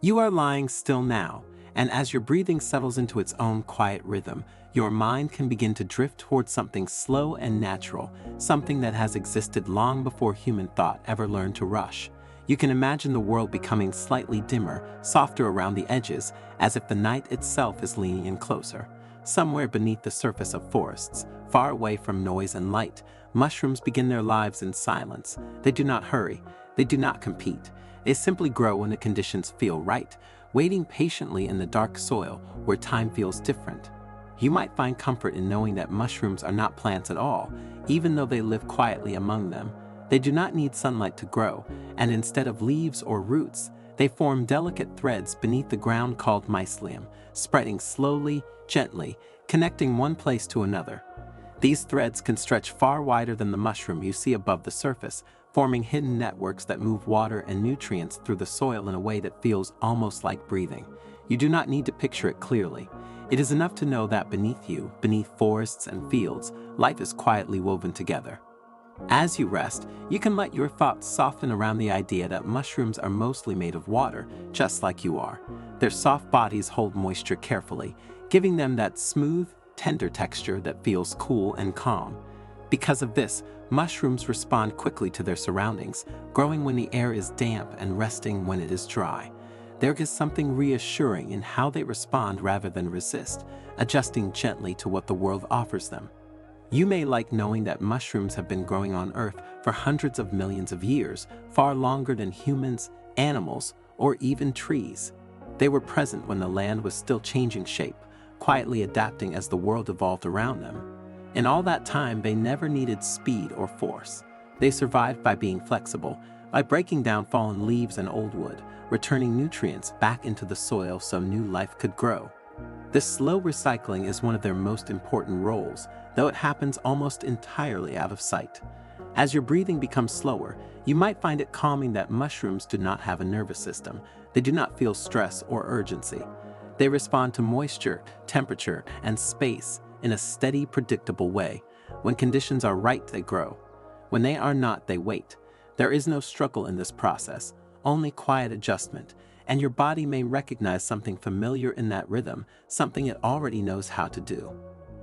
You are lying still now, and as your breathing settles into its own quiet rhythm, your mind can begin to drift towards something slow and natural, something that has existed long before human thought ever learned to rush. You can imagine the world becoming slightly dimmer, softer around the edges, as if the night itself is leaning in closer. Somewhere beneath the surface of forests, far away from noise and light, mushrooms begin their lives in silence. They do not hurry. They do not compete. They simply grow when the conditions feel right, waiting patiently in the dark soil where time feels different. You might find comfort in knowing that mushrooms are not plants at all, even though they live quietly among them. They do not need sunlight to grow, and instead of leaves or roots, they form delicate threads beneath the ground called mycelium, spreading slowly, gently, connecting one place to another. These threads can stretch far wider than the mushroom you see above the surface, forming hidden networks that move water and nutrients through the soil in a way that feels almost like breathing. You do not need to picture it clearly. It is enough to know that beneath you, beneath forests and fields, life is quietly woven together. As you rest, you can let your thoughts soften around the idea that mushrooms are mostly made of water, just like you are. Their soft bodies hold moisture carefully, giving them that smooth, tender texture that feels cool and calm. Because of this, mushrooms respond quickly to their surroundings, growing when the air is damp and resting when it is dry. There is something reassuring in how they respond rather than resist, adjusting gently to what the world offers them. You may like knowing that mushrooms have been growing on Earth for hundreds of millions of years, far longer than humans, animals, or even trees. They were present when the land was still changing shape, quietly adapting as the world evolved around them. In all that time, they never needed speed or force. They survived by being flexible, by breaking down fallen leaves and old wood, returning nutrients back into the soil so new life could grow. This slow recycling is one of their most important roles, though it happens almost entirely out of sight. As your breathing becomes slower, you might find it calming that mushrooms do not have a nervous system. They do not feel stress or urgency. They respond to moisture, temperature, and space in a steady, predictable way. When conditions are right, they grow. When they are not, they wait. There is no struggle in this process, only quiet adjustment, and your body may recognize something familiar in that rhythm, something it already knows how to do.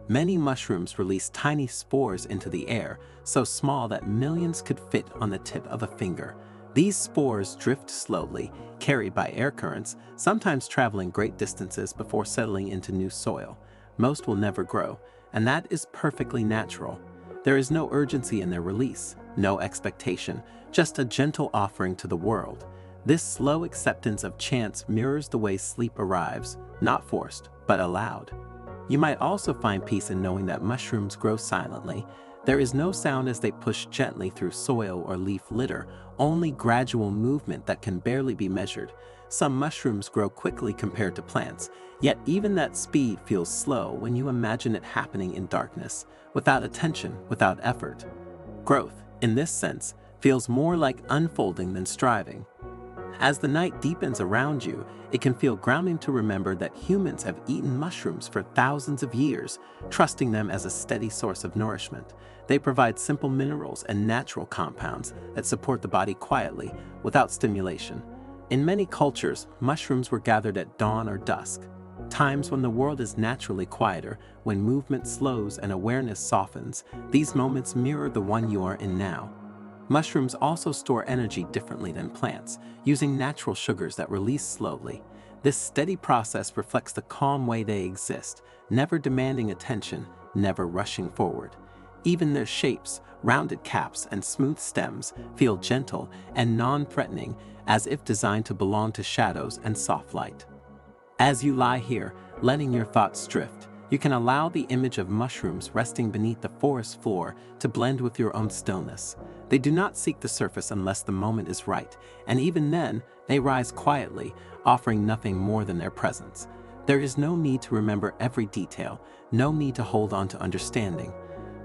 Many mushrooms release tiny spores into the air, so small that millions could fit on the tip of a finger. These spores drift slowly, carried by air currents, sometimes traveling great distances before settling into new soil. Most will never grow, and that is perfectly natural. There is no urgency in their release, no expectation, just a gentle offering to the world. This slow acceptance of chance mirrors the way sleep arrives, not forced, but allowed. You might also find peace in knowing that mushrooms grow silently. There is no sound as they push gently through soil or leaf litter, only gradual movement that can barely be measured. Some mushrooms grow quickly compared to plants, yet even that speed feels slow when you imagine it happening in darkness, without attention, without effort. Growth, in this sense, feels more like unfolding than striving. As the night deepens around you, it can feel grounding to remember that humans have eaten mushrooms for thousands of years, trusting them as a steady source of nourishment. They provide simple minerals and natural compounds that support the body quietly, without stimulation. In many cultures, mushrooms were gathered at dawn or dusk, times when the world is naturally quieter, when movement slows and awareness softens. These moments mirror the one you are in now. Mushrooms also store energy differently than plants, using natural sugars that release slowly. This steady process reflects the calm way they exist, never demanding attention, never rushing forward. Even their shapes, rounded caps and smooth stems, feel gentle and non-threatening, as if designed to belong to shadows and soft light. As you lie here, letting your thoughts drift, you can allow the image of mushrooms resting beneath the forest floor to blend with your own stillness. They do not seek the surface unless the moment is right, and even then, they rise quietly, offering nothing more than their presence. There is no need to remember every detail, no need to hold on to understanding.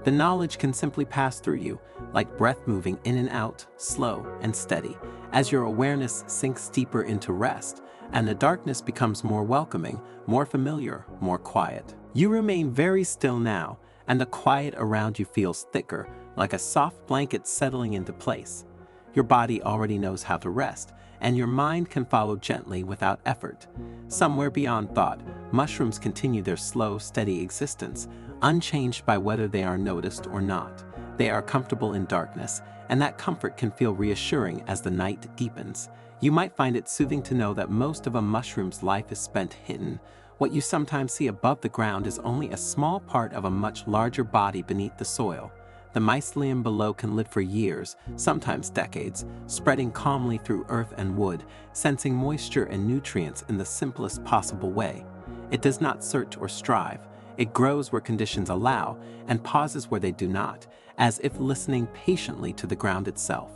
The knowledge can simply pass through you, like breath moving in and out, slow and steady, as your awareness sinks deeper into rest, and the darkness becomes more welcoming, more familiar, more quiet. You remain very still now, and the quiet around you feels thicker, like a soft blanket settling into place. Your body already knows how to rest, and your mind can follow gently without effort. Somewhere beyond thought, mushrooms continue their slow, steady existence, unchanged by whether they are noticed or not. They are comfortable in darkness, and that comfort can feel reassuring as the night deepens. You might find it soothing to know that most of a mushroom's life is spent hidden. What you sometimes see above the ground is only a small part of a much larger body beneath the soil. The mycelium below can live for years, sometimes decades, spreading calmly through earth and wood, sensing moisture and nutrients in the simplest possible way. It does not search or strive. It grows where conditions allow and pauses where they do not, as if listening patiently to the ground itself.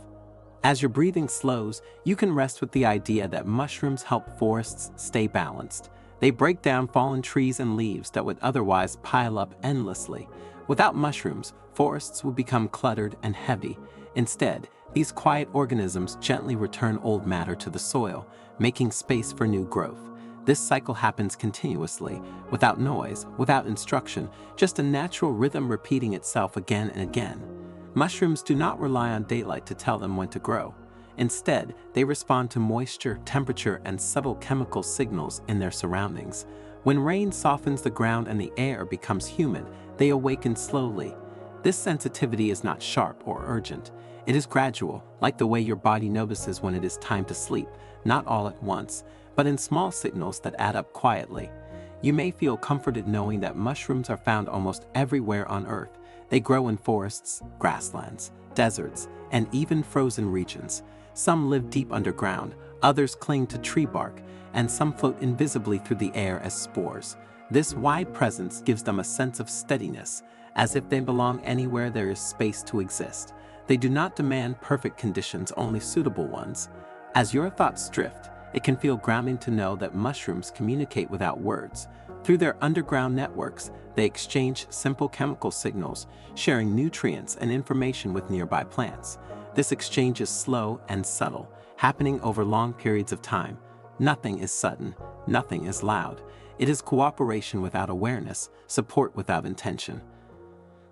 As your breathing slows, you can rest with the idea that mushrooms help forests stay balanced. They break down fallen trees and leaves that would otherwise pile up endlessly. Without mushrooms, forests would become cluttered and heavy. Instead, these quiet organisms gently return old matter to the soil, making space for new growth. This cycle happens continuously, without noise, without instruction, just a natural rhythm repeating itself again and again. Mushrooms do not rely on daylight to tell them when to grow. Instead, they respond to moisture, temperature, and subtle chemical signals in their surroundings. When rain softens the ground and the air becomes humid, they awaken slowly. This sensitivity is not sharp or urgent. It is gradual, like the way your body notices when it is time to sleep, not all at once, but in small signals that add up quietly. You may feel comforted knowing that mushrooms are found almost everywhere on Earth. They grow in forests, grasslands, deserts, and even frozen regions. Some live deep underground, others cling to tree bark, and some float invisibly through the air as spores. This wide presence gives them a sense of steadiness, as if they belong anywhere there is space to exist. They do not demand perfect conditions, only suitable ones. As your thoughts drift, it can feel grounding to know that mushrooms communicate without words. Through their underground networks, they exchange simple chemical signals, sharing nutrients and information with nearby plants. This exchange is slow and subtle, happening over long periods of time. Nothing is sudden, nothing is loud. It is cooperation without awareness, support without intention.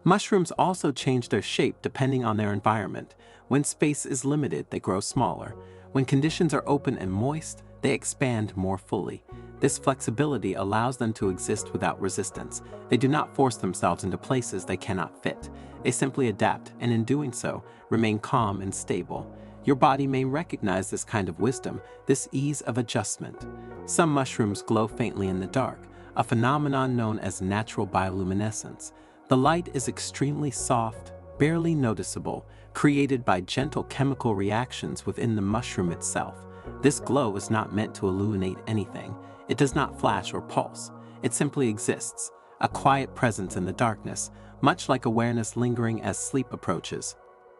Mushrooms also change their shape depending on their environment. When space is limited, they grow smaller. When conditions are open and moist, they expand more fully. This flexibility allows them to exist without resistance. They do not force themselves into places they cannot fit. They simply adapt, and in doing so, remain calm and stable. Your body may recognize this kind of wisdom, this ease of adjustment. Some mushrooms glow faintly in the dark, a phenomenon known as natural bioluminescence. The light is extremely soft, barely noticeable, created by gentle chemical reactions within the mushroom itself. This glow is not meant to illuminate anything. It does not flash or pulse. It simply exists, a quiet presence in the darkness, much like awareness lingering as sleep approaches.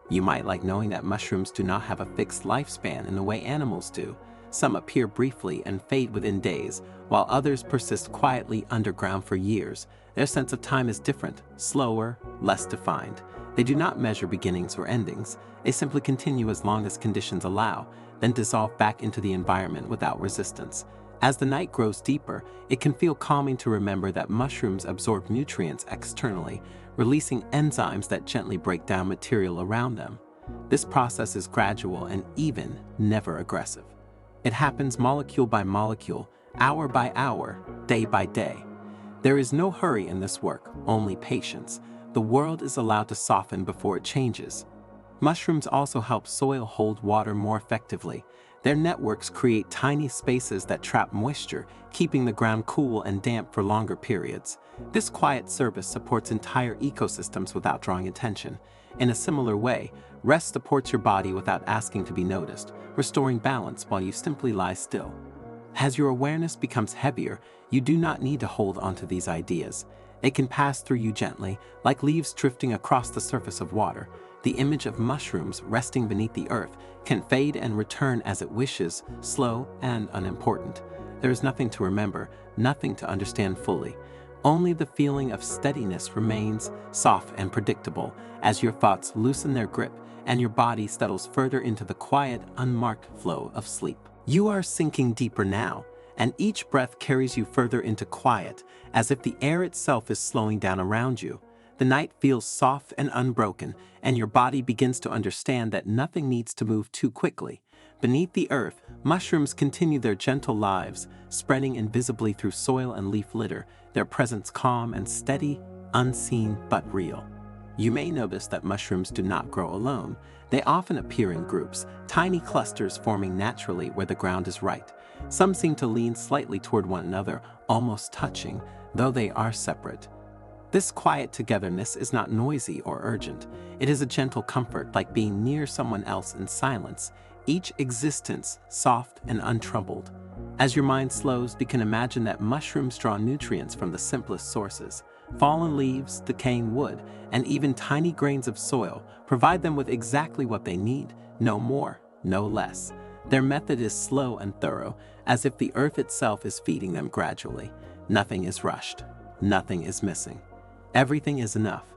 You might like knowing that mushrooms do not have a fixed lifespan in the way animals do. Some appear briefly and fade within days, while others persist quietly underground for years. Their sense of time is different, slower, less defined. They do not measure beginnings or endings. They simply continue as long as conditions allow, then dissolve back into the environment without resistance. As the night grows deeper, it can feel calming to remember that mushrooms absorb nutrients externally, releasing enzymes that gently break down material around them. This process is gradual and even never aggressive. It happens molecule by molecule, hour by hour, day by day. There is no hurry in this work, only patience. The world is allowed to soften before it changes. Mushrooms also help soil hold water more effectively. Their networks create tiny spaces that trap moisture, keeping the ground cool and damp for longer periods. This quiet service supports entire ecosystems without drawing attention. In a similar way, rest supports your body without asking to be noticed, restoring balance while you simply lie still. As your awareness becomes heavier, you do not need to hold onto these ideas. They can pass through you gently, like leaves drifting across the surface of water. The image of mushrooms resting beneath the earth can fade and return as it wishes, slow and unimportant. There is nothing to remember, nothing to understand fully. Only the feeling of steadiness remains, soft and predictable, as your thoughts loosen their grip and your body settles further into the quiet, unmarked flow of sleep. You are sinking deeper now, and each breath carries you further into quiet, as if the air itself is slowing down around you. The night feels soft and unbroken, and your body begins to understand that nothing needs to move too quickly. Beneath the earth, mushrooms continue their gentle lives, spreading invisibly through soil and leaf litter, their presence calm and steady, unseen but real. You may notice that mushrooms do not grow alone. They often appear in groups, tiny clusters forming naturally where the ground is right. Some seem to lean slightly toward one another, almost touching, though they are separate. This quiet togetherness is not noisy or urgent. It is a gentle comfort, like being near someone else in silence, each existence soft and untroubled. As your mind slows, you can imagine that mushrooms draw nutrients from the simplest sources. Fallen leaves, decaying wood, and even tiny grains of soil provide them with exactly what they need, no more, no less. Their method is slow and thorough, as if the earth itself is feeding them gradually. Nothing is rushed. Nothing is missing. Everything is enough.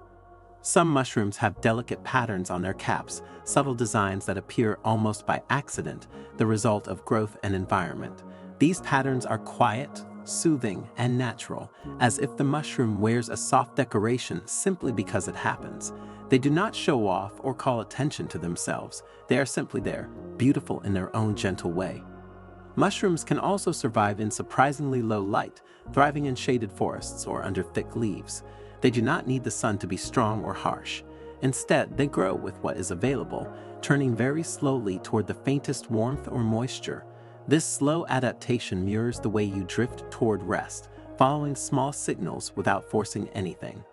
Some mushrooms have delicate patterns on their caps, subtle designs that appear almost by accident, the result of growth and environment. These patterns are quiet, soothing, and natural, as if the mushroom wears a soft decoration simply because it happens. They do not show off or call attention to themselves. They are simply there, beautiful in their own gentle way. Mushrooms can also survive in surprisingly low light, thriving in shaded forests or under thick leaves. They do not need the sun to be strong or harsh. Instead, they grow with what is available, turning very slowly toward the faintest warmth or moisture. This slow adaptation mirrors the way you drift toward rest, following small signals without forcing anything.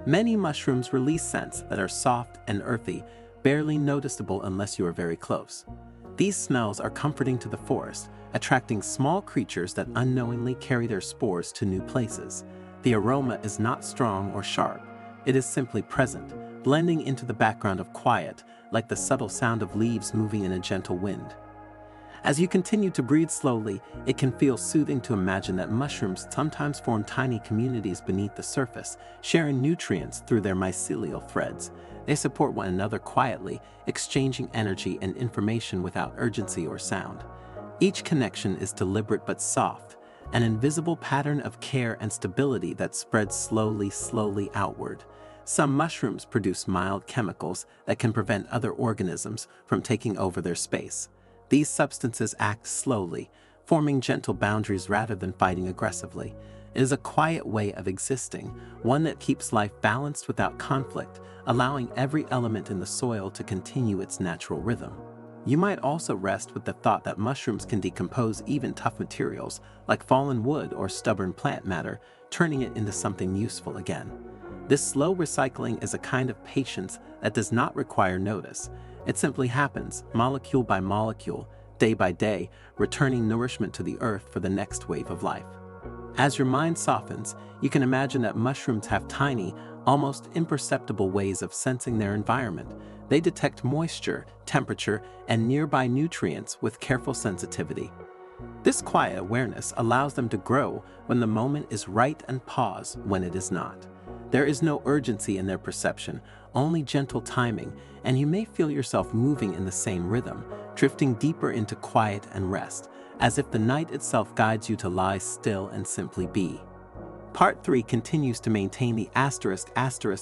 Many mushrooms release scents that are soft and earthy, barely noticeable unless you are very close. These smells are comforting to the forest, attracting small creatures that unknowingly carry their spores to new places. The aroma is not strong or sharp. It is simply present, blending into the background of quiet, like the subtle sound of leaves moving in a gentle wind. As you continue to breathe slowly, it can feel soothing to imagine that mushrooms sometimes form tiny communities beneath the surface, sharing nutrients through their mycelial threads. They support one another quietly, exchanging energy and information without urgency or sound. Each connection is deliberate but soft, an invisible pattern of care and stability that spreads slowly outward. Some mushrooms produce mild chemicals that can prevent other organisms from taking over their space. These substances act slowly, forming gentle boundaries rather than fighting aggressively. It is a quiet way of existing, one that keeps life balanced without conflict, allowing every element in the soil to continue its natural rhythm. You might also rest with the thought that mushrooms can decompose even tough materials, like fallen wood or stubborn plant matter, turning it into something useful again. This slow recycling is a kind of patience that does not require notice. It simply happens, molecule by molecule, day by day, returning nourishment to the earth for the next wave of life. As your mind softens, you can imagine that mushrooms have tiny, almost imperceptible ways of sensing their environment. They detect moisture, temperature, and nearby nutrients with careful sensitivity. This quiet awareness allows them to grow when the moment is right and pause when it is not. There is no urgency in their perception, only gentle timing, and you may feel yourself moving in the same rhythm, drifting deeper into quiet and rest, as if the night itself guides you to lie still and simply be. Part 3 continues to maintain the ***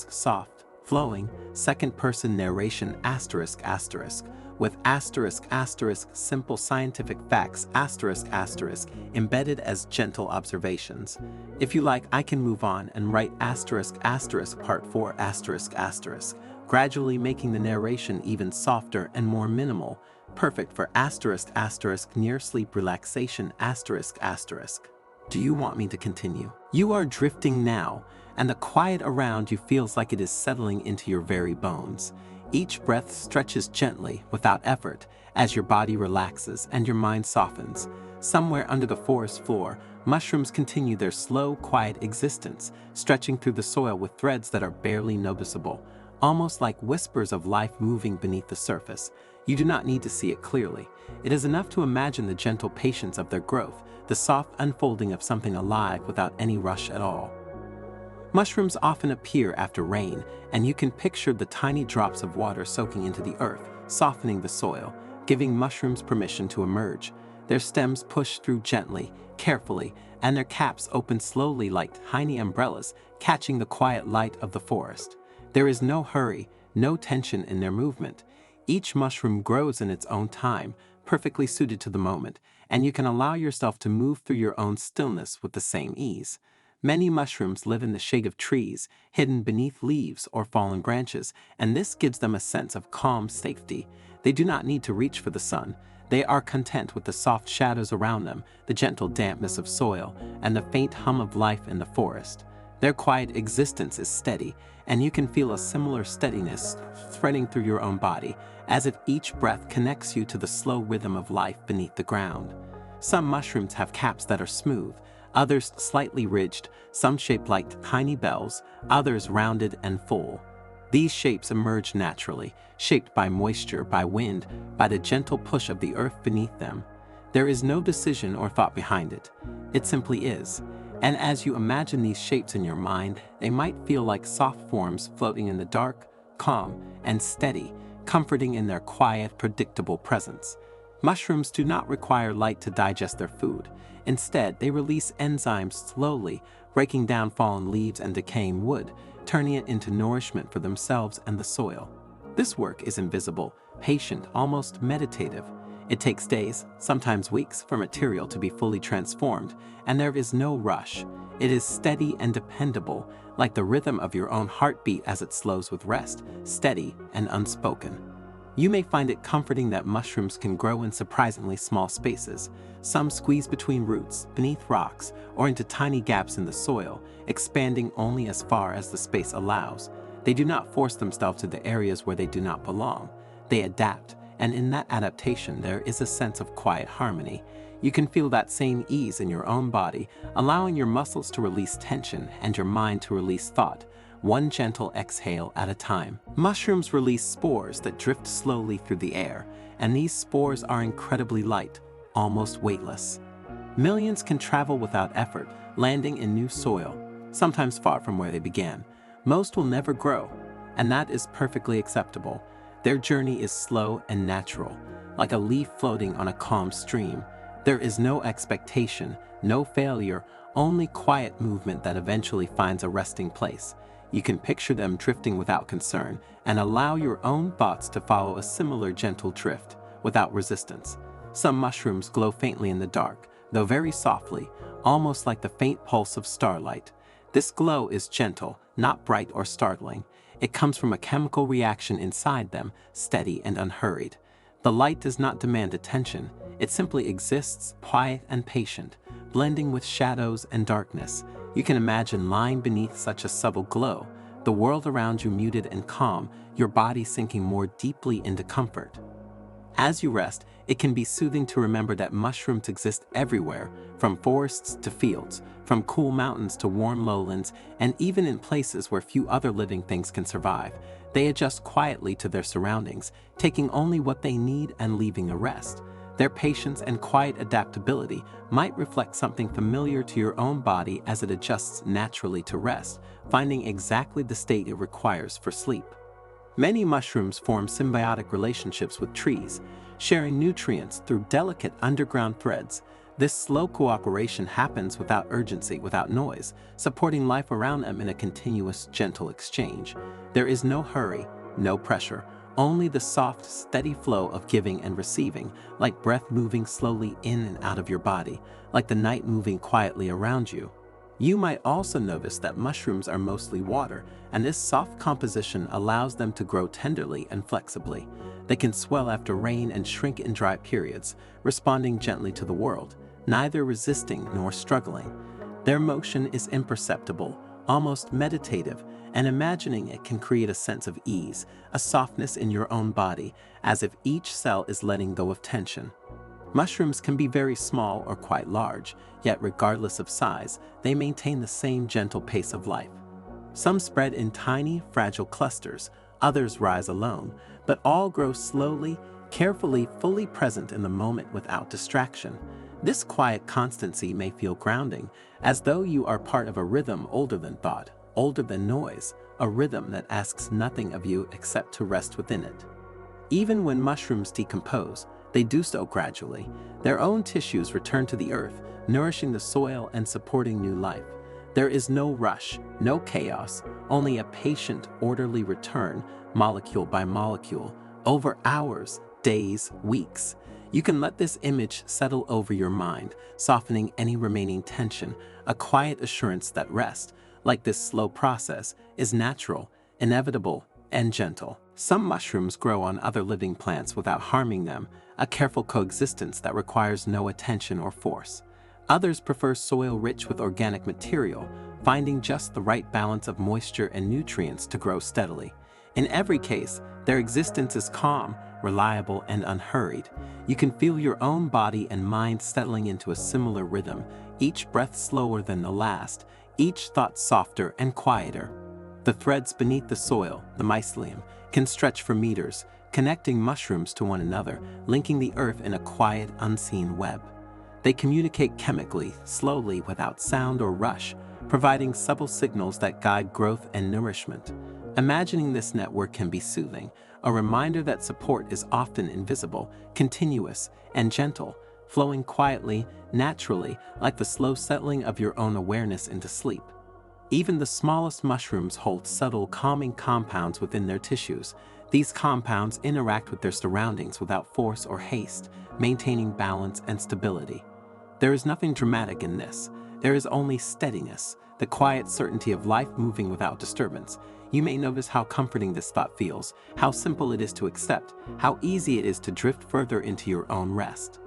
soft, flowing, second-person narration ***, with *** simple scientific facts *** embedded as gentle observations. If you like, I can move on and write *** part 4 ***, gradually making the narration even softer and more minimal, perfect for *** near sleep relaxation ***. Do you want me to continue? You are drifting now, and the quiet around you feels like it is settling into your very bones. Each breath stretches gently, without effort, as your body relaxes and your mind softens. Somewhere under the forest floor, mushrooms continue their slow, quiet existence, stretching through the soil with threads that are barely noticeable, almost like whispers of life moving beneath the surface. You do not need to see it clearly. It is enough to imagine the gentle patience of their growth, the soft unfolding of something alive without any rush at all. Mushrooms often appear after rain, and you can picture the tiny drops of water soaking into the earth, softening the soil, giving mushrooms permission to emerge. Their stems push through gently, carefully, and their caps open slowly like tiny umbrellas, catching the quiet light of the forest. There is no hurry, no tension in their movement. Each mushroom grows in its own time, perfectly suited to the moment, and you can allow yourself to move through your own stillness with the same ease. Many mushrooms live in the shade of trees, hidden beneath leaves or fallen branches, and this gives them a sense of calm safety. They do not need to reach for the sun. They are content with the soft shadows around them, the gentle dampness of soil, and the faint hum of life in the forest. Their quiet existence is steady, and you can feel a similar steadiness threading through your own body, as if each breath connects you to the slow rhythm of life beneath the ground. Some mushrooms have caps that are smooth, others slightly ridged, some shaped like tiny bells, others rounded and full. These shapes emerge naturally, shaped by moisture, by wind, by the gentle push of the earth beneath them. There is no decision or thought behind it. It simply is. And as you imagine these shapes in your mind, they might feel like soft forms floating in the dark, calm, and steady, comforting in their quiet, predictable presence. Mushrooms do not require light to digest their food. Instead, they release enzymes slowly, breaking down fallen leaves and decaying wood, turning it into nourishment for themselves and the soil. This work is invisible, patient, almost meditative. It takes days, sometimes weeks, for material to be fully transformed, and there is no rush. It is steady and dependable, like the rhythm of your own heartbeat as it slows with rest, steady and unspoken. You may find it comforting that mushrooms can grow in surprisingly small spaces. Some squeeze between roots, beneath rocks, or into tiny gaps in the soil, expanding only as far as the space allows. They do not force themselves to the areas where they do not belong. They adapt, and in that adaptation there is a sense of quiet harmony. You can feel that same ease in your own body, allowing your muscles to release tension and your mind to release thought, one gentle exhale at a time. Mushrooms release spores that drift slowly through the air, and these spores are incredibly light, almost weightless. Millions can travel without effort, landing in new soil, sometimes far from where they began. Most will never grow, and that is perfectly acceptable. Their journey is slow and natural, like a leaf floating on a calm stream. There is no expectation, no failure, only quiet movement that eventually finds a resting place. You can picture them drifting without concern and allow your own thoughts to follow a similar gentle drift, without resistance. Some mushrooms glow faintly in the dark, though very softly, almost like the faint pulse of starlight. This glow is gentle, not bright or startling. It comes from a chemical reaction inside them, steady and unhurried. The light does not demand attention. It simply exists, quiet and patient, blending with shadows and darkness. You can imagine lying beneath such a subtle glow, the world around you muted and calm, your body sinking more deeply into comfort. As you rest, it can be soothing to remember that mushrooms exist everywhere, from forests to fields, from cool mountains to warm lowlands, and even in places where few other living things can survive. They adjust quietly to their surroundings, taking only what they need and leaving the rest. Their patience and quiet adaptability might reflect something familiar to your own body as it adjusts naturally to rest, finding exactly the state it requires for sleep. Many mushrooms form symbiotic relationships with trees, sharing nutrients through delicate underground threads. This slow cooperation happens without urgency, without noise, supporting life around them in a continuous, gentle exchange. There is no hurry, no pressure, only the soft, steady flow of giving and receiving, like breath moving slowly in and out of your body, like the night moving quietly around you. You might also notice that mushrooms are mostly water, and this soft composition allows them to grow tenderly and flexibly. They can swell after rain and shrink in dry periods, responding gently to the world, neither resisting nor struggling. Their motion is imperceptible, almost meditative, and imagining it can create a sense of ease, a softness in your own body, as if each cell is letting go of tension. Mushrooms can be very small or quite large, yet regardless of size, they maintain the same gentle pace of life. Some spread in tiny, fragile clusters, others rise alone, but all grow slowly, carefully, fully present in the moment without distraction. This quiet constancy may feel grounding, as though you are part of a rhythm older than thought, older than noise, a rhythm that asks nothing of you except to rest within it. Even when mushrooms decompose, they do so gradually. Their own tissues return to the earth, nourishing the soil and supporting new life. There is no rush, no chaos, only a patient, orderly return, molecule by molecule, over hours, days, weeks. You can let this image settle over your mind, softening any remaining tension, a quiet assurance that rest, like this slow process, is natural, inevitable, and gentle. Some mushrooms grow on other living plants without harming them, a careful coexistence that requires no attention or force. Others prefer soil rich with organic material, finding just the right balance of moisture and nutrients to grow steadily. In every case, their existence is calm, reliable, and unhurried. You can feel your own body and mind settling into a similar rhythm, each breath slower than the last, each thought softer and quieter. The threads beneath the soil, the mycelium, can stretch for meters, connecting mushrooms to one another, linking the earth in a quiet, unseen web. They communicate chemically, slowly, without sound or rush, providing subtle signals that guide growth and nourishment. Imagining this network can be soothing, a reminder that support is often invisible, continuous, and gentle, flowing quietly, naturally, like the slow settling of your own awareness into sleep. Even the smallest mushrooms hold subtle, calming compounds within their tissues. These compounds interact with their surroundings without force or haste, maintaining balance and stability. There is nothing dramatic in this. There is only steadiness, the quiet certainty of life moving without disturbance. You may notice how comforting this thought feels, how simple it is to accept, how easy it is to drift further into your own rest.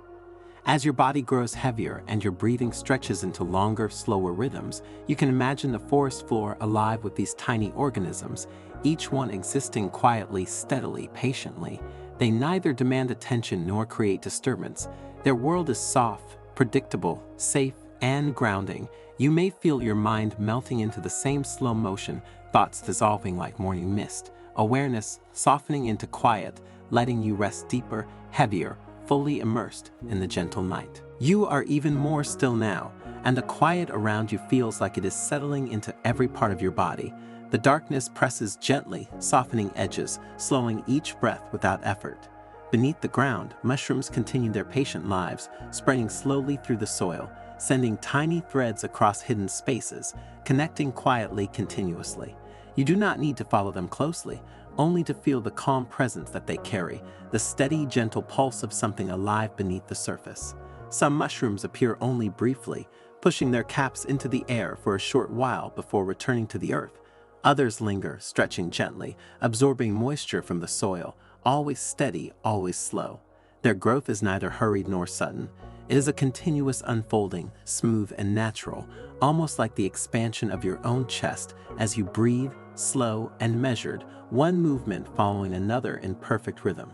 As your body grows heavier and your breathing stretches into longer, slower rhythms, you can imagine the forest floor alive with these tiny organisms, each one existing quietly, steadily, patiently. They neither demand attention nor create disturbance. Their world is soft, predictable, safe, and grounding. You may feel your mind melting into the same slow motion, thoughts dissolving like morning mist, awareness softening into quiet, letting you rest deeper, heavier, fully immersed in the gentle night. You are even more still now, and the quiet around you feels like it is settling into every part of your body. The darkness presses gently, softening edges, slowing each breath without effort. Beneath the ground, mushrooms continue their patient lives, spreading slowly through the soil, sending tiny threads across hidden spaces, connecting quietly, continuously. You do not need to follow them closely, only to feel the calm presence that they carry, the steady, gentle pulse of something alive beneath the surface. Some mushrooms appear only briefly, pushing their caps into the air for a short while before returning to the earth. Others linger, stretching gently, absorbing moisture from the soil, always steady, always slow. Their growth is neither hurried nor sudden. It is a continuous unfolding, smooth and natural, almost like the expansion of your own chest as you breathe, slow and measured, one movement following another in perfect rhythm.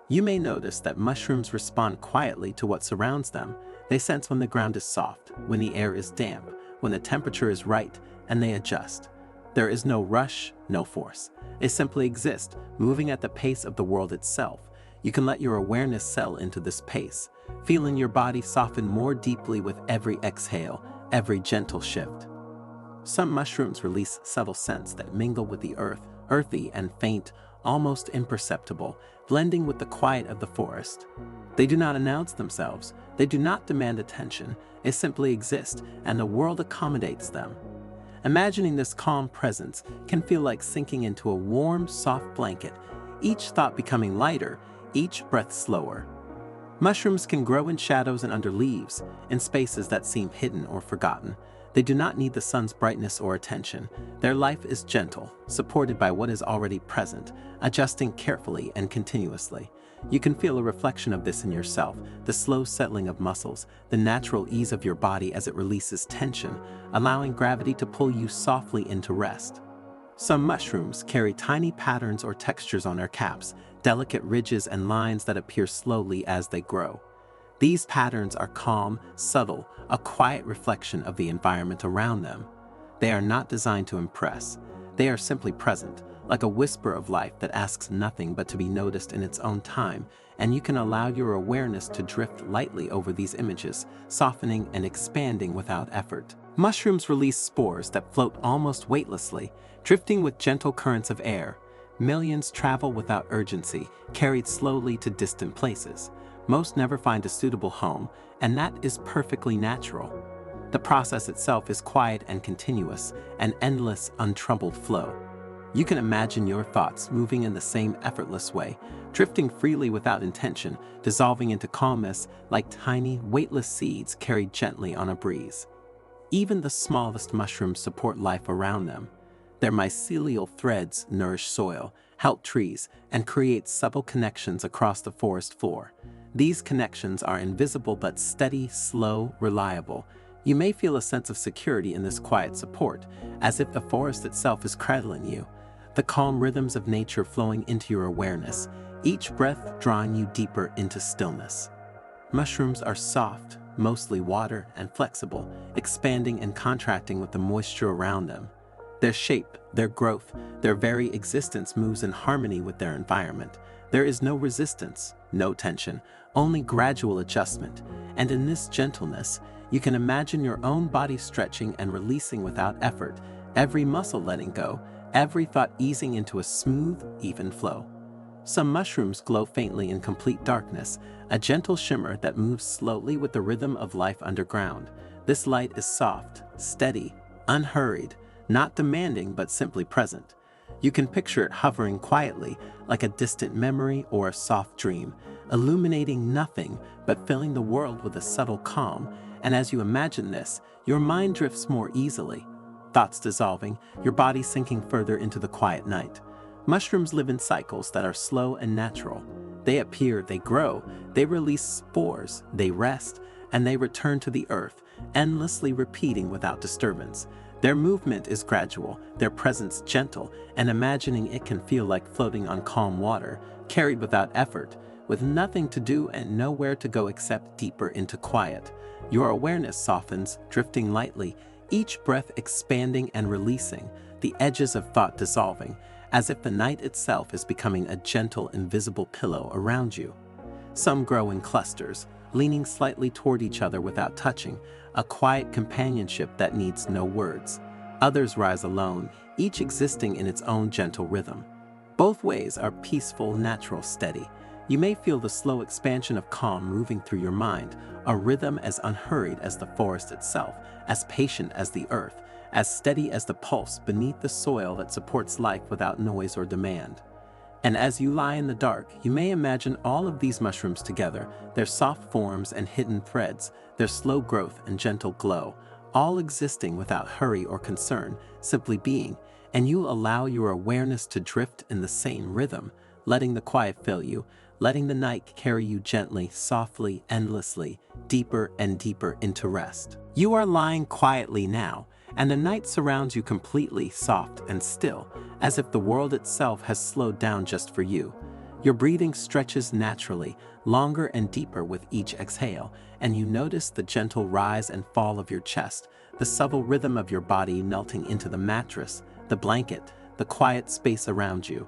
You may notice that mushrooms respond quietly to what surrounds them. They sense when the ground is soft, when the air is damp, when the temperature is right, and they adjust. There is no rush, no force. They simply exist, moving at the pace of the world itself. You can let your awareness settle into this pace, feeling your body soften more deeply with every exhale, every gentle shift. Some mushrooms release subtle scents that mingle with the earth, earthy and faint, almost imperceptible, blending with the quiet of the forest. They do not announce themselves, they do not demand attention, they simply exist, and the world accommodates them. Imagining this calm presence can feel like sinking into a warm, soft blanket, each thought becoming lighter, each breath slower. Mushrooms can grow in shadows and under leaves, in spaces that seem hidden or forgotten. They do not need the sun's brightness or attention. Their life is gentle, supported by what is already present, adjusting carefully and continuously. You can feel a reflection of this in yourself, the slow settling of muscles, the natural ease of your body as it releases tension, allowing gravity to pull you softly into rest. Some mushrooms carry tiny patterns or textures on their caps, delicate ridges and lines that appear slowly as they grow. These patterns are calm, subtle, a quiet reflection of the environment around them. They are not designed to impress. They are simply present, like a whisper of life that asks nothing but to be noticed in its own time, and you can allow your awareness to drift lightly over these images, softening and expanding without effort. Mushrooms release spores that float almost weightlessly, drifting with gentle currents of air. Millions travel without urgency, carried slowly to distant places. Most never find a suitable home, and that is perfectly natural. The process itself is quiet and continuous, an endless, untroubled flow. You can imagine your thoughts moving in the same effortless way, drifting freely without intention, dissolving into calmness like tiny, weightless seeds carried gently on a breeze. Even the smallest mushrooms support life around them. Their mycelial threads nourish soil, help trees, and create subtle connections across the forest floor. These connections are invisible but steady, slow, reliable. You may feel a sense of security in this quiet support, as if the forest itself is cradling you. The calm rhythms of nature flowing into your awareness, each breath drawing you deeper into stillness. Mushrooms are soft, mostly water, and flexible, expanding and contracting with the moisture around them. Their shape, their growth, their very existence moves in harmony with their environment. There is no resistance, no tension, only gradual adjustment. And in this gentleness, you can imagine your own body stretching and releasing without effort, every muscle letting go, every thought easing into a smooth, even flow. Some mushrooms glow faintly in complete darkness, a gentle shimmer that moves slowly with the rhythm of life underground. This light is soft, steady, unhurried, not demanding but simply present. You can picture it hovering quietly, like a distant memory or a soft dream, illuminating nothing but filling the world with a subtle calm. And as you imagine this, your mind drifts more easily, thoughts dissolving, your body sinking further into the quiet night. Mushrooms live in cycles that are slow and natural. They appear, they grow, they release spores, they rest, and they return to the earth, endlessly repeating without disturbance. Their movement is gradual, their presence gentle, and imagining it can feel like floating on calm water, carried without effort, with nothing to do and nowhere to go except deeper into quiet. Your awareness softens, drifting lightly, each breath expanding and releasing, the edges of thought dissolving, as if the night itself is becoming a gentle, invisible pillow around you. Some grow in clusters, leaning slightly toward each other without touching, a quiet companionship that needs no words. Others rise alone, each existing in its own gentle rhythm. Both ways are peaceful, natural, steady. You may feel the slow expansion of calm moving through your mind, a rhythm as unhurried as the forest itself, as patient as the earth, as steady as the pulse beneath the soil that supports life without noise or demand. And as you lie in the dark, you may imagine all of these mushrooms together, their soft forms and hidden threads, their slow growth and gentle glow, all existing without hurry or concern, simply being, and you allow your awareness to drift in the same rhythm, letting the quiet fill you, letting the night carry you gently, softly, endlessly, deeper and deeper into rest. You are lying quietly now, and the night surrounds you completely soft and still, as if the world itself has slowed down just for you. Your breathing stretches naturally, longer and deeper with each exhale, and you notice the gentle rise and fall of your chest, the subtle rhythm of your body melting into the mattress, the blanket, the quiet space around you.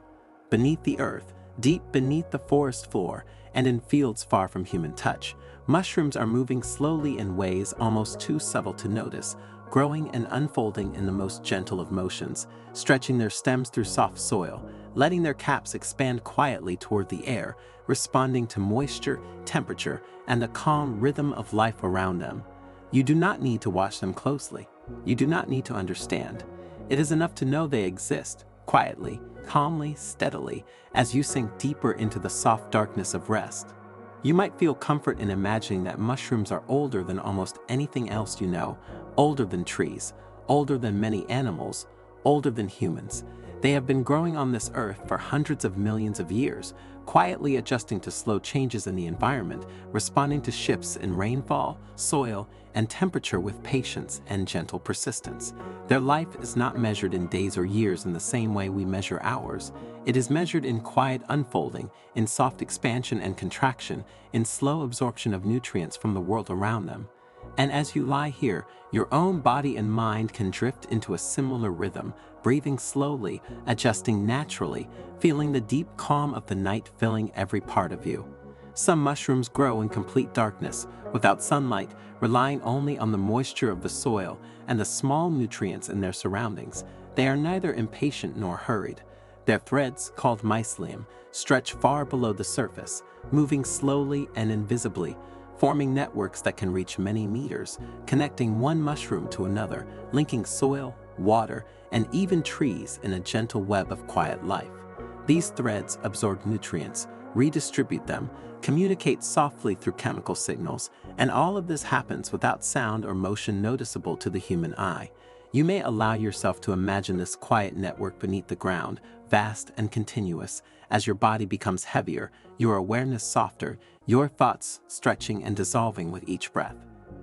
Beneath the earth, deep beneath the forest floor, and in fields far from human touch, mushrooms are moving slowly in ways almost too subtle to notice, growing and unfolding in the most gentle of motions, stretching their stems through soft soil, letting their caps expand quietly toward the air, responding to moisture, temperature, and the calm rhythm of life around them. You do not need to watch them closely. You do not need to understand. It is enough to know they exist, quietly, calmly, steadily, as you sink deeper into the soft darkness of rest. You might feel comfort in imagining that mushrooms are older than almost anything else you know, older than trees, older than many animals, older than humans. They have been growing on this earth for hundreds of millions of years, quietly adjusting to slow changes in the environment, responding to shifts in rainfall, soil, and temperature with patience and gentle persistence. Their life is not measured in days or years in the same way we measure ours. It is measured in quiet unfolding, in soft expansion and contraction, in slow absorption of nutrients from the world around them. And as you lie here, your own body and mind can drift into a similar rhythm, breathing slowly, adjusting naturally, feeling the deep calm of the night filling every part of you. Some mushrooms grow in complete darkness, without sunlight, relying only on the moisture of the soil and the small nutrients in their surroundings. They are neither impatient nor hurried. Their threads, called mycelium, stretch far below the surface, moving slowly and invisibly, forming networks that can reach many meters, connecting one mushroom to another, linking soil, water, and even trees in a gentle web of quiet life. These threads absorb nutrients, redistribute them, communicate softly through chemical signals, and all of this happens without sound or motion noticeable to the human eye. You may allow yourself to imagine this quiet network beneath the ground, vast and continuous. As your body becomes heavier, your awareness softer, your thoughts stretching and dissolving with each breath.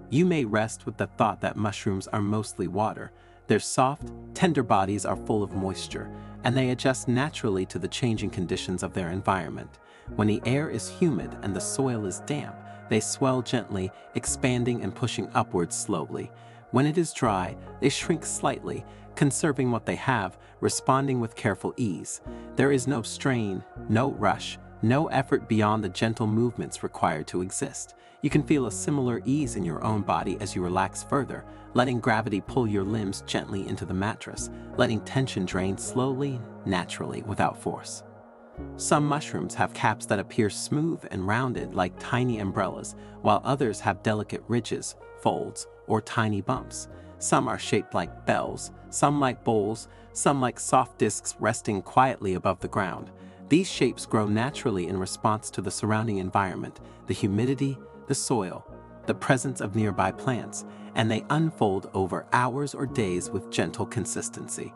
You may rest with the thought that mushrooms are mostly water. Their soft, tender bodies are full of moisture, and they adjust naturally to the changing conditions of their environment. When the air is humid and the soil is damp, they swell gently, expanding and pushing upwards slowly. When it is dry, they shrink slightly, conserving what they have, responding with careful ease. There is no strain, no rush, no effort beyond the gentle movements required to exist. You can feel a similar ease in your own body as you relax further, letting gravity pull your limbs gently into the mattress, letting tension drain slowly, naturally, without force. Some mushrooms have caps that appear smooth and rounded like tiny umbrellas, while others have delicate ridges, folds, or tiny bumps. Some are shaped like bells, some like bowls, some like soft discs resting quietly above the ground. These shapes grow naturally in response to the surrounding environment, the humidity, the soil, the presence of nearby plants, and they unfold over hours or days with gentle consistency.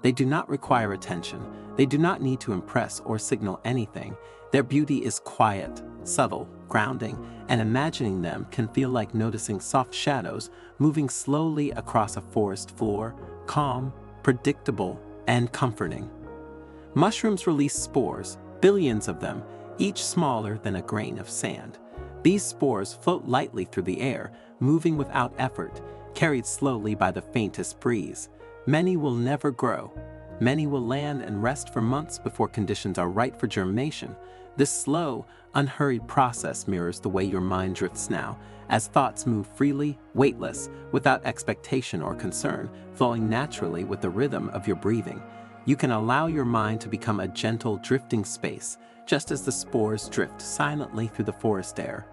They do not require attention. They do not need to impress or signal anything. Their beauty is quiet, subtle, grounding, and imagining them can feel like noticing soft shadows moving slowly across a forest floor, calm, predictable, and comforting. Mushrooms release spores, billions of them, each smaller than a grain of sand. These spores float lightly through the air, moving without effort, carried slowly by the faintest breeze. Many will never grow. Many will land and rest for months before conditions are right for germination. This slow, unhurried process mirrors the way your mind drifts now, as thoughts move freely, weightless, without expectation or concern, flowing naturally with the rhythm of your breathing. You can allow your mind to become a gentle, drifting space, just as the spores drift silently through the forest air.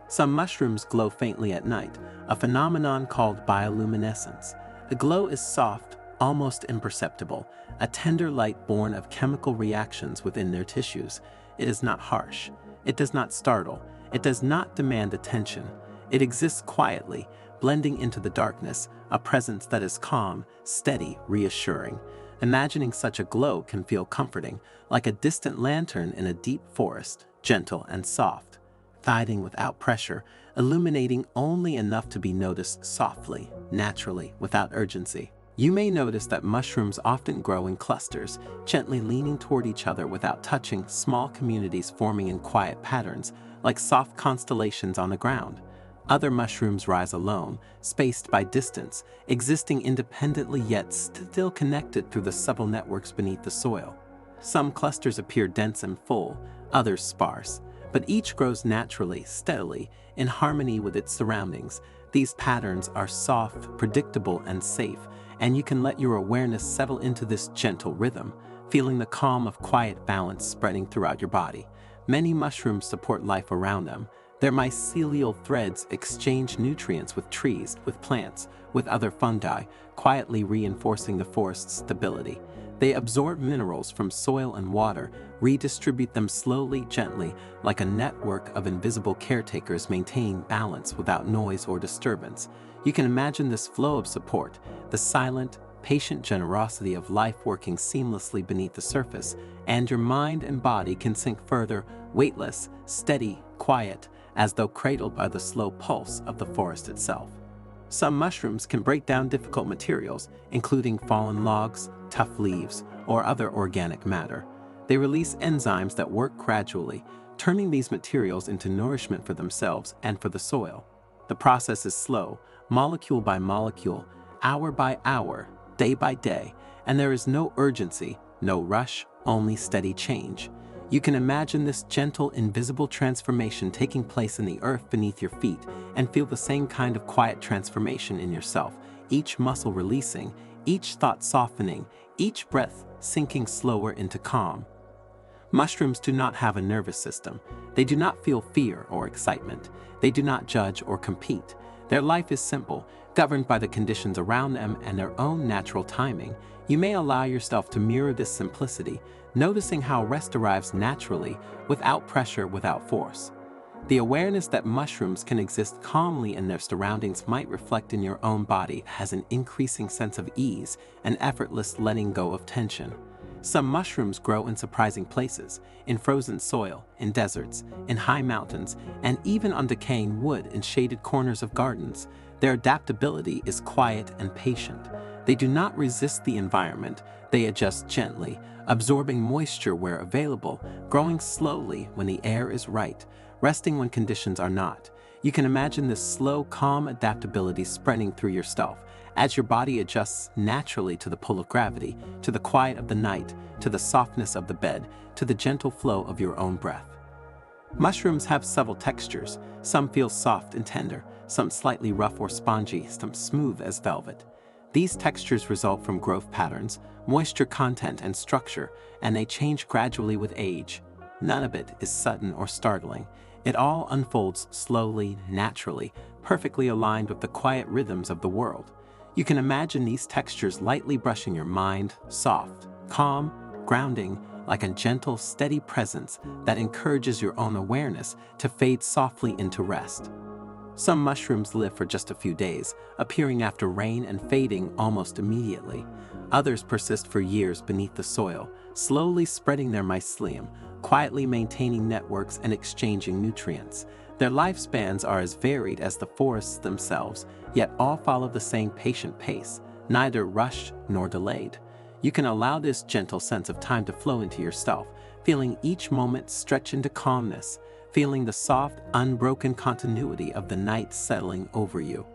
Some mushrooms glow faintly at night, a phenomenon called bioluminescence. The glow is soft, almost imperceptible, a tender light born of chemical reactions within their tissues. It is not harsh. It does not startle. It does not demand attention. It exists quietly, blending into the darkness, a presence that is calm, steady, reassuring. Imagining such a glow can feel comforting, like a distant lantern in a deep forest, gentle and soft, guiding without pressure, illuminating only enough to be noticed softly, naturally, without urgency. You may notice that mushrooms often grow in clusters, gently leaning toward each other without touching, small communities forming in quiet patterns, like soft constellations on the ground. Other mushrooms rise alone, spaced by distance, existing independently yet still connected through the subtle networks beneath the soil. Some clusters appear dense and full, others sparse, but each grows naturally, steadily, in harmony with its surroundings. These patterns are soft, predictable, and safe, and you can let your awareness settle into this gentle rhythm, feeling the calm of quiet balance spreading throughout your body. Many mushrooms support life around them. Their mycelial threads exchange nutrients with trees, with plants, with other fungi, quietly reinforcing the forest's stability. They absorb minerals from soil and water, redistribute them slowly, gently, like a network of invisible caretakers maintaining balance without noise or disturbance. You can imagine this flow of support, the silent, patient generosity of life working seamlessly beneath the surface, and your mind and body can sink further, weightless, steady, quiet, as though cradled by the slow pulse of the forest itself. Some mushrooms can break down difficult materials, including fallen logs, tough leaves, or other organic matter. They release enzymes that work gradually, turning these materials into nourishment for themselves and for the soil. The process is slow, molecule by molecule, hour by hour, day by day, and there is no urgency, no rush, only steady change. You can imagine this gentle, invisible transformation taking place in the earth beneath your feet and feel the same kind of quiet transformation in yourself, each muscle releasing, each thought softening, each breath sinking slower into calm. Mushrooms do not have a nervous system. They do not feel fear or excitement. They do not judge or compete. Their life is simple, governed by the conditions around them and their own natural timing. You may allow yourself to mirror this simplicity, noticing how rest arrives naturally, without pressure, without force. The awareness that mushrooms can exist calmly in their surroundings might reflect in your own body as an increasing sense of ease and effortless letting go of tension. Some mushrooms grow in surprising places, in frozen soil, in deserts, in high mountains, and even on decaying wood in shaded corners of gardens. Their adaptability is quiet and patient. They do not resist the environment, they adjust gently, absorbing moisture where available, growing slowly when the air is right, resting when conditions are not. You can imagine this slow, calm adaptability spreading through yourself as your body adjusts naturally to the pull of gravity, to the quiet of the night, to the softness of the bed, to the gentle flow of your own breath. Mushrooms have subtle textures. Some feel soft and tender, some slightly rough or spongy, some smooth as velvet. These textures result from growth patterns, moisture content, and structure, and they change gradually with age. None of it is sudden or startling. It all unfolds slowly, naturally, perfectly aligned with the quiet rhythms of the world. You can imagine these textures lightly brushing your mind, soft, calm, grounding, like a gentle, steady presence that encourages your own awareness to fade softly into rest. Some mushrooms live for just a few days, appearing after rain and fading almost immediately. Others persist for years beneath the soil, slowly spreading their mycelium, quietly maintaining networks and exchanging nutrients. Their lifespans are as varied as the forests themselves, yet all follow the same patient pace, neither rushed nor delayed. You can allow this gentle sense of time to flow into yourself, feeling each moment stretch into calmness, feeling the soft, unbroken continuity of the night settling over you.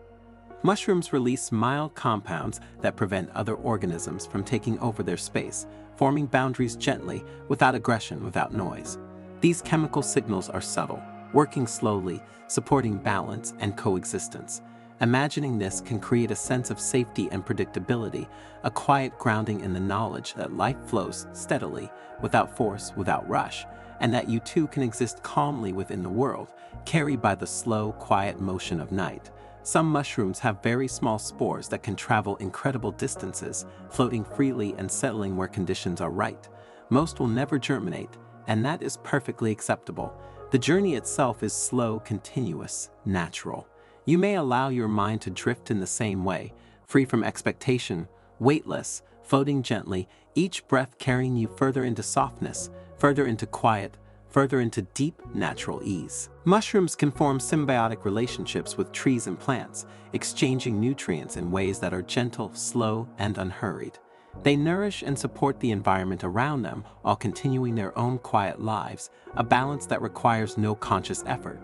Mushrooms release mild compounds that prevent other organisms from taking over their space, forming boundaries gently, without aggression, without noise. These chemical signals are subtle, working slowly, supporting balance and coexistence. Imagining this can create a sense of safety and predictability, a quiet grounding in the knowledge that life flows steadily, without force, without rush, and that you too can exist calmly within the world, carried by the slow, quiet motion of night. Some mushrooms have very small spores that can travel incredible distances, floating freely and settling where conditions are right. Most will never germinate, and that is perfectly acceptable. The journey itself is slow, continuous, natural. You may allow your mind to drift in the same way, free from expectation, weightless, floating gently, each breath carrying you further into softness, further into quiet, further into deep, natural ease. Mushrooms can form symbiotic relationships with trees and plants, exchanging nutrients in ways that are gentle, slow, and unhurried. They nourish and support the environment around them while continuing their own quiet lives, a balance that requires no conscious effort.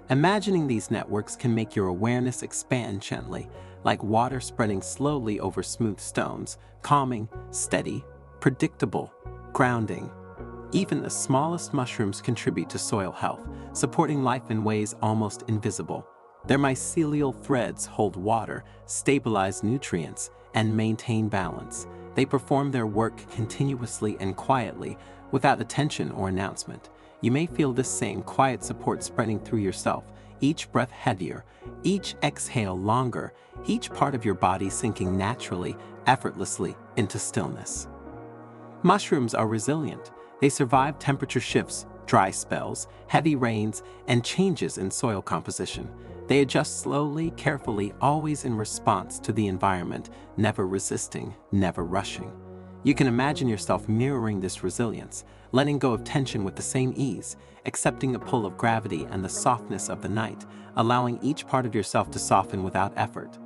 Imagining these networks can make your awareness expand gently, like water spreading slowly over smooth stones, calming, steady, predictable, grounding. Even the smallest mushrooms contribute to soil health, supporting life in ways almost invisible. Their mycelial threads hold water, stabilize nutrients, and maintain balance. They perform their work continuously and quietly, without attention or announcement. You may feel this same quiet support spreading through yourself, each breath heavier, each exhale longer, each part of your body sinking naturally, effortlessly into stillness. Mushrooms are resilient. They survive temperature shifts, dry spells, heavy rains, and changes in soil composition. They adjust slowly, carefully, always in response to the environment, never resisting, never rushing. You can imagine yourself mirroring this resilience, letting go of tension with the same ease, accepting the pull of gravity and the softness of the night, allowing each part of yourself to soften without effort.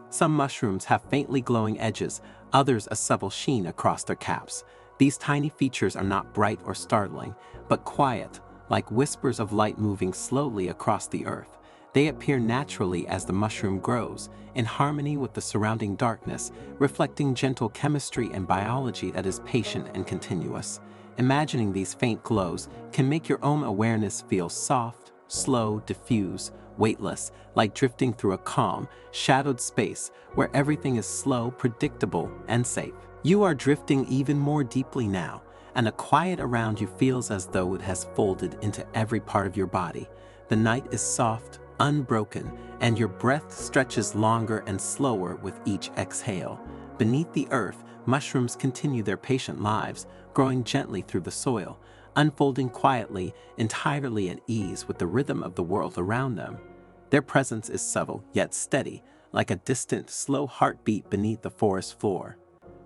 Some mushrooms have faintly glowing edges, others a subtle sheen across their caps. These tiny features are not bright or startling, but quiet, like whispers of light moving slowly across the earth. They appear naturally as the mushroom grows, in harmony with the surrounding darkness, reflecting gentle chemistry and biology that is patient and continuous. Imagining these faint glows can make your own awareness feel soft, slow, diffuse, weightless, like drifting through a calm, shadowed space where everything is slow, predictable, and safe. You are drifting even more deeply now, and the quiet around you feels as though it has folded into every part of your body. The night is soft, unbroken, and your breath stretches longer and slower with each exhale. Beneath the earth, mushrooms continue their patient lives, growing gently through the soil, unfolding quietly, entirely at ease with the rhythm of the world around them. Their presence is subtle yet steady, like a distant, slow heartbeat beneath the forest floor.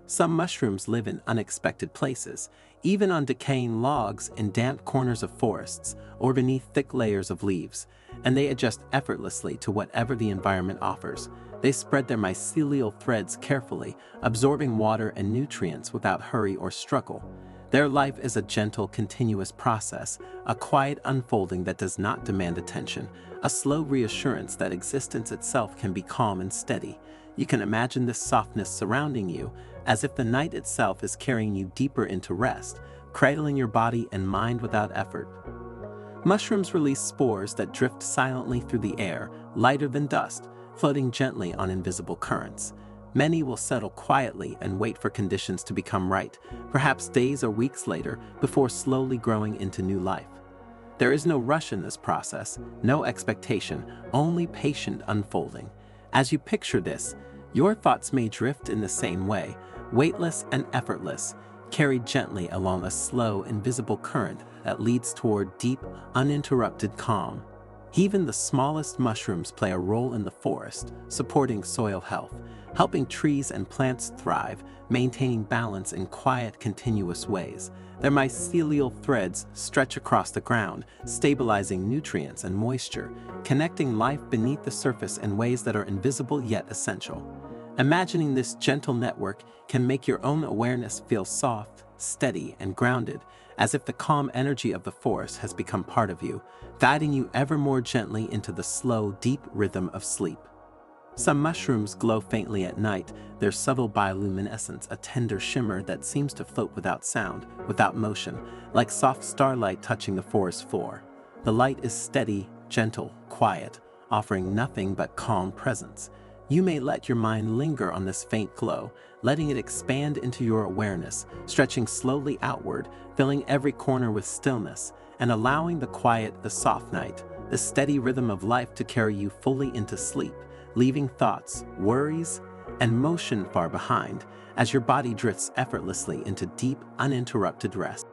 Some mushrooms live in unexpected places, even on decaying logs in damp corners of forests or beneath thick layers of leaves, and they adjust effortlessly to whatever the environment offers. They spread their mycelial threads carefully, absorbing water and nutrients without hurry or struggle. Their life is a gentle, continuous process, a quiet unfolding that does not demand attention, a slow reassurance that existence itself can be calm and steady. You can imagine this softness surrounding you, as if the night itself is carrying you deeper into rest, cradling your body and mind without effort. Mushrooms release spores that drift silently through the air, lighter than dust, floating gently on invisible currents. Many will settle quietly and wait for conditions to become right, perhaps days or weeks later, before slowly growing into new life. There is no rush in this process, no expectation, only patient unfolding. As you picture this, your thoughts may drift in the same way, weightless and effortless, carried gently along a slow, invisible current that leads toward deep, uninterrupted calm. Even the smallest mushrooms play a role in the forest, supporting soil health, helping trees and plants thrive, maintaining balance in quiet, continuous ways. Their mycelial threads stretch across the ground, stabilizing nutrients and moisture, connecting life beneath the surface in ways that are invisible yet essential. Imagining this gentle network can make your own awareness feel soft, steady, and grounded, as if the calm energy of the forest has become part of you, guiding you ever more gently into the slow, deep rhythm of sleep. Some mushrooms glow faintly at night, their subtle bioluminescence a tender shimmer that seems to float without sound, without motion, like soft starlight touching the forest floor. The light is steady, gentle, quiet, offering nothing but calm presence. You may let your mind linger on this faint glow, letting it expand into your awareness, stretching slowly outward, filling every corner with stillness, and allowing the quiet, the soft night, the steady rhythm of life to carry you fully into sleep, leaving thoughts, worries, and motion far behind as your body drifts effortlessly into deep, uninterrupted rest.